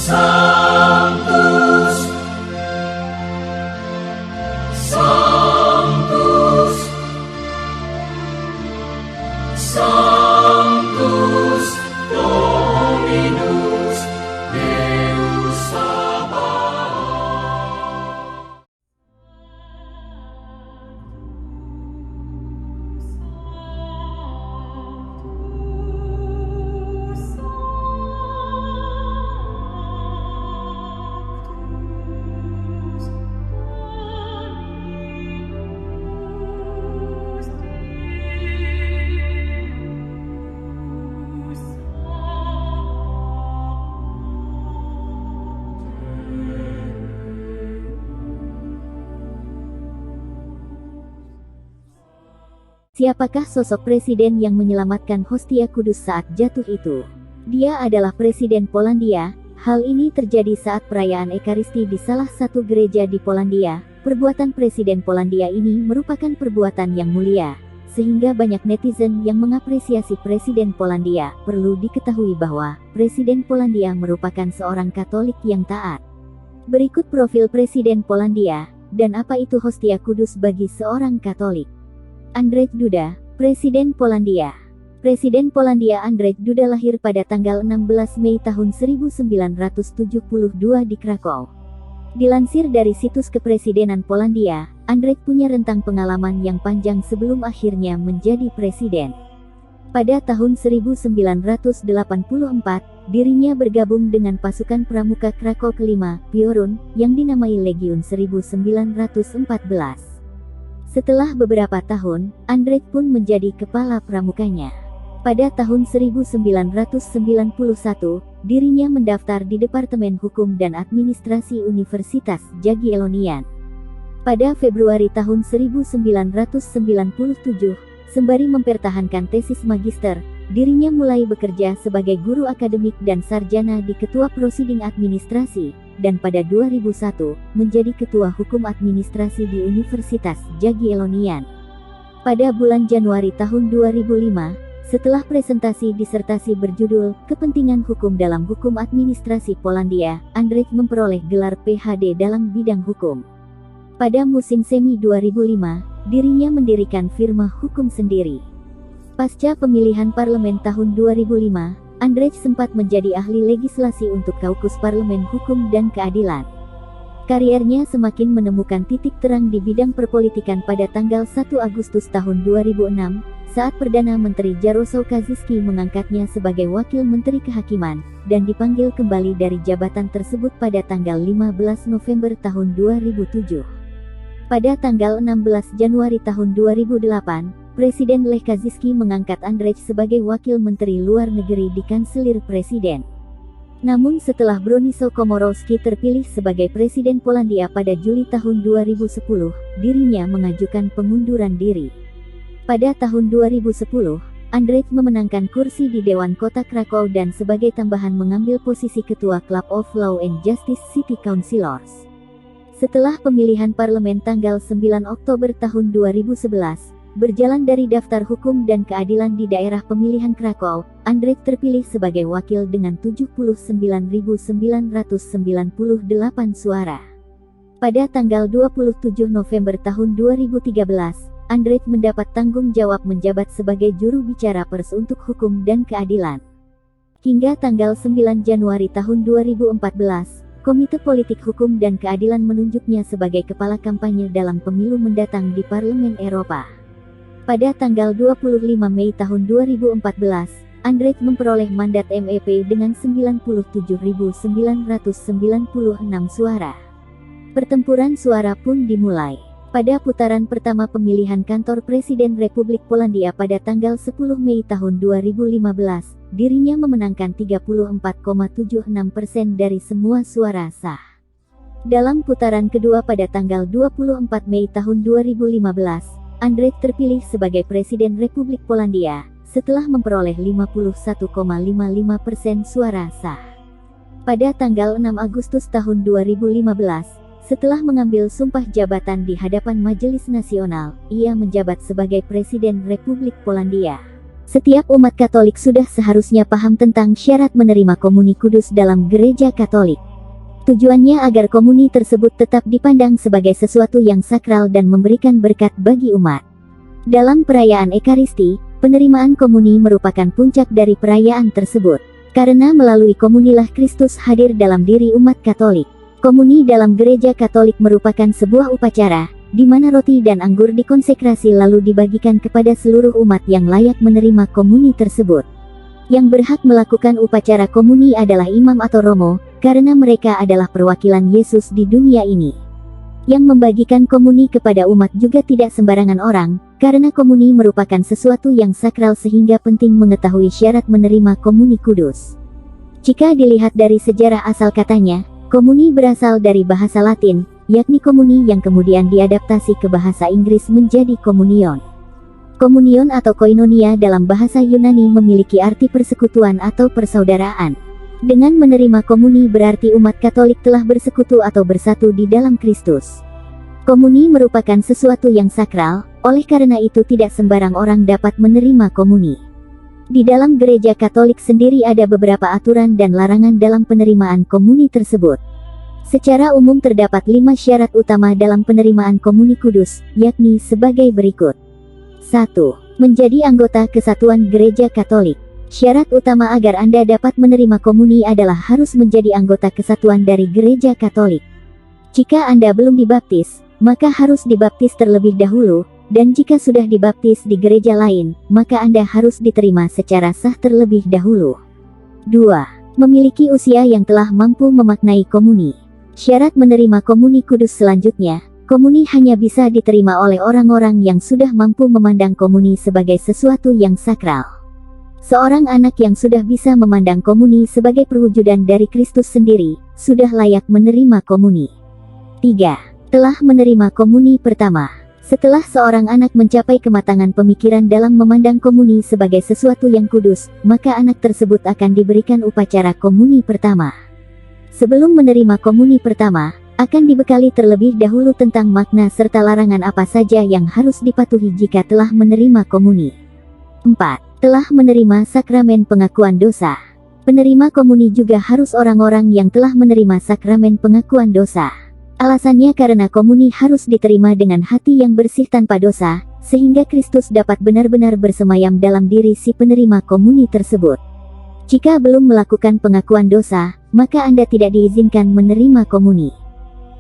Sanctus, Sanctus, Sanctus Dominus Deus Sabaoth. Siapakah sosok presiden yang menyelamatkan hostia kudus saat jatuh itu? Dia adalah Presiden Polandia. Hal ini terjadi saat perayaan Ekaristi di salah satu gereja di Polandia. Perbuatan Presiden Polandia ini merupakan perbuatan yang mulia, sehingga banyak netizen yang mengapresiasi Presiden Polandia. Perlu diketahui bahwa Presiden Polandia merupakan seorang Katolik yang taat. Berikut profil Presiden Polandia, dan apa itu hostia kudus bagi seorang Katolik. Andrzej Duda, Presiden Polandia. Presiden Polandia Andrzej Duda lahir pada tanggal 16 Mei tahun 1972 di Krakow. Dilansir dari situs kepresidenan Polandia, Andrzej punya rentang pengalaman yang panjang sebelum akhirnya menjadi presiden. Pada tahun 1984, dirinya bergabung dengan pasukan pramuka Krakow kelima, Piorun, yang dinamai Legiun 1914. Setelah beberapa tahun, Andrzej pun menjadi kepala pramukanya. Pada tahun 1991, dirinya mendaftar di Departemen Hukum dan Administrasi Universitas Jagiellonian. Pada Februari tahun 1997, sembari mempertahankan tesis magister, dirinya mulai bekerja sebagai guru akademik dan sarjana di Ketua Prosiding Administrasi, dan pada 2001, menjadi Ketua Hukum Administrasi di Universitas Jagiellonian. Pada bulan Januari tahun 2005, setelah presentasi disertasi berjudul Kepentingan Hukum dalam Hukum Administrasi Polandia, Andrzej memperoleh gelar PhD dalam bidang hukum. Pada musim semi 2005, dirinya mendirikan firma hukum sendiri. Pasca pemilihan parlemen tahun 2005, Andrzej sempat menjadi ahli legislasi untuk Kaukus Parlemen Hukum dan Keadilan. Kariernya semakin menemukan titik terang di bidang perpolitikan pada tanggal 1 Agustus tahun 2006, saat Perdana Menteri Jarosław Kaczyński mengangkatnya sebagai Wakil Menteri Kehakiman, dan dipanggil kembali dari jabatan tersebut pada tanggal 15 November tahun 2007. Pada tanggal 16 Januari tahun 2008, Presiden Lech Kaczyński mengangkat Andrzej sebagai Wakil Menteri Luar Negeri di Kanselir Presiden. Namun setelah Bronisław Komorowski terpilih sebagai Presiden Polandia pada Juli tahun 2010, dirinya mengajukan pengunduran diri. Pada tahun 2010, Andrzej memenangkan kursi di Dewan Kota Krakow dan sebagai tambahan mengambil posisi Ketua Club of Law and Justice City Councilors. Setelah pemilihan parlemen tanggal 9 Oktober tahun 2011, berjalan dari daftar hukum dan keadilan di daerah pemilihan Krakow, Andrzej terpilih sebagai wakil dengan 79.998 suara. Pada tanggal 27 November tahun 2013, Andrzej mendapat tanggung jawab menjabat sebagai juru bicara pers untuk hukum dan keadilan. Hingga tanggal 9 Januari tahun 2014, Komite Politik Hukum dan Keadilan menunjuknya sebagai kepala kampanye dalam pemilu mendatang di Parlemen Eropa. Pada tanggal 25 Mei tahun 2014, Andrzej memperoleh mandat MEP dengan 97.996 suara. Pertempuran suara pun dimulai. Pada putaran pertama pemilihan kantor Presiden Republik Polandia pada tanggal 10 Mei tahun 2015, dirinya memenangkan 34,76% dari semua suara sah. Dalam putaran kedua pada tanggal 24 Mei tahun 2015, Andrzej terpilih sebagai Presiden Republik Polandia, setelah memperoleh 51,55% suara sah. Pada tanggal 6 Agustus tahun 2015, setelah mengambil sumpah jabatan di hadapan Majelis Nasional, ia menjabat sebagai Presiden Republik Polandia. Setiap umat Katolik sudah seharusnya paham tentang syarat menerima komuni kudus dalam gereja Katolik. Tujuannya agar komuni tersebut tetap dipandang sebagai sesuatu yang sakral dan memberikan berkat bagi umat. Dalam perayaan Ekaristi, penerimaan komuni merupakan puncak dari perayaan tersebut. Karena melalui komunilah Kristus hadir dalam diri umat Katolik. Komuni dalam gereja Katolik merupakan sebuah upacara, di mana roti dan anggur dikonsekrasi lalu dibagikan kepada seluruh umat yang layak menerima komuni tersebut. Yang berhak melakukan upacara komuni adalah imam atau romo, karena mereka adalah perwakilan Yesus di dunia ini. Yang membagikan komuni kepada umat juga tidak sembarangan orang, karena komuni merupakan sesuatu yang sakral sehingga penting mengetahui syarat menerima komuni kudus. Jika dilihat dari sejarah asal katanya, komuni berasal dari bahasa Latin, yakni komuni yang kemudian diadaptasi ke bahasa Inggris menjadi komunion. Komunion atau koinonia dalam bahasa Yunani memiliki arti persekutuan atau persaudaraan. Dengan menerima komuni berarti umat Katolik telah bersekutu atau bersatu di dalam Kristus. Komuni merupakan sesuatu yang sakral, oleh karena itu tidak sembarang orang dapat menerima komuni. Di dalam gereja Katolik sendiri ada beberapa aturan dan larangan dalam penerimaan komuni tersebut. Secara umum terdapat 5 syarat utama dalam penerimaan komuni kudus, yakni sebagai berikut. 1. Menjadi anggota kesatuan gereja Katolik. Syarat utama agar Anda dapat menerima komuni adalah harus menjadi anggota kesatuan dari gereja Katolik. Jika Anda belum dibaptis, maka harus dibaptis terlebih dahulu, dan jika sudah dibaptis di gereja lain, maka Anda harus diterima secara sah terlebih dahulu. 2. Memiliki usia yang telah mampu memaknai komuni. Syarat menerima komuni kudus selanjutnya, komuni hanya bisa diterima oleh orang-orang yang sudah mampu memandang komuni sebagai sesuatu yang sakral. Seorang anak yang sudah bisa memandang komuni sebagai perwujudan dari Kristus sendiri, sudah layak menerima komuni. 3. Telah menerima komuni pertama. Setelah seorang anak mencapai kematangan pemikiran dalam memandang komuni sebagai sesuatu yang kudus, maka anak tersebut akan diberikan upacara komuni pertama. Sebelum menerima komuni pertama, akan dibekali terlebih dahulu tentang makna serta larangan apa saja yang harus dipatuhi jika telah menerima komuni. 4. Telah menerima sakramen pengakuan dosa. Penerima komuni juga harus orang-orang yang telah menerima sakramen pengakuan dosa. Alasannya karena komuni harus diterima dengan hati yang bersih tanpa dosa, sehingga Kristus dapat benar-benar bersemayam dalam diri si penerima komuni tersebut. Jika belum melakukan pengakuan dosa, maka Anda tidak diizinkan menerima komuni.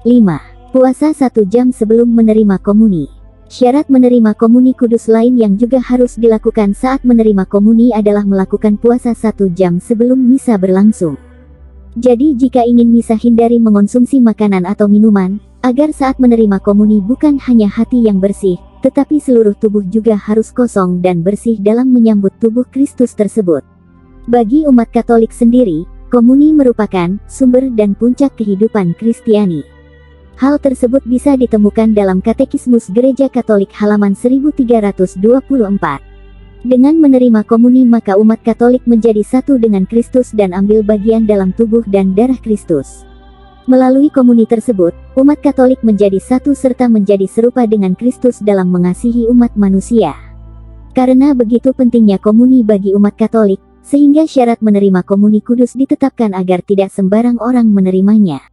5. Puasa 1 jam sebelum menerima komuni. Syarat menerima komuni kudus lain yang juga harus dilakukan saat menerima komuni adalah melakukan puasa 1 jam sebelum misa berlangsung. Jadi jika ingin misa hindari mengonsumsi makanan atau minuman, agar saat menerima komuni bukan hanya hati yang bersih, tetapi seluruh tubuh juga harus kosong dan bersih dalam menyambut tubuh Kristus tersebut. Bagi umat Katolik sendiri, komuni merupakan sumber dan puncak kehidupan Kristiani. Hal tersebut bisa ditemukan dalam Katekismus Gereja Katolik halaman 1324. Dengan menerima komuni maka umat Katolik menjadi satu dengan Kristus dan ambil bagian dalam tubuh dan darah Kristus. Melalui komuni tersebut, umat Katolik menjadi satu serta menjadi serupa dengan Kristus dalam mengasihi umat manusia. Karena begitu pentingnya komuni bagi umat Katolik, sehingga syarat menerima komuni kudus ditetapkan agar tidak sembarang orang menerimanya.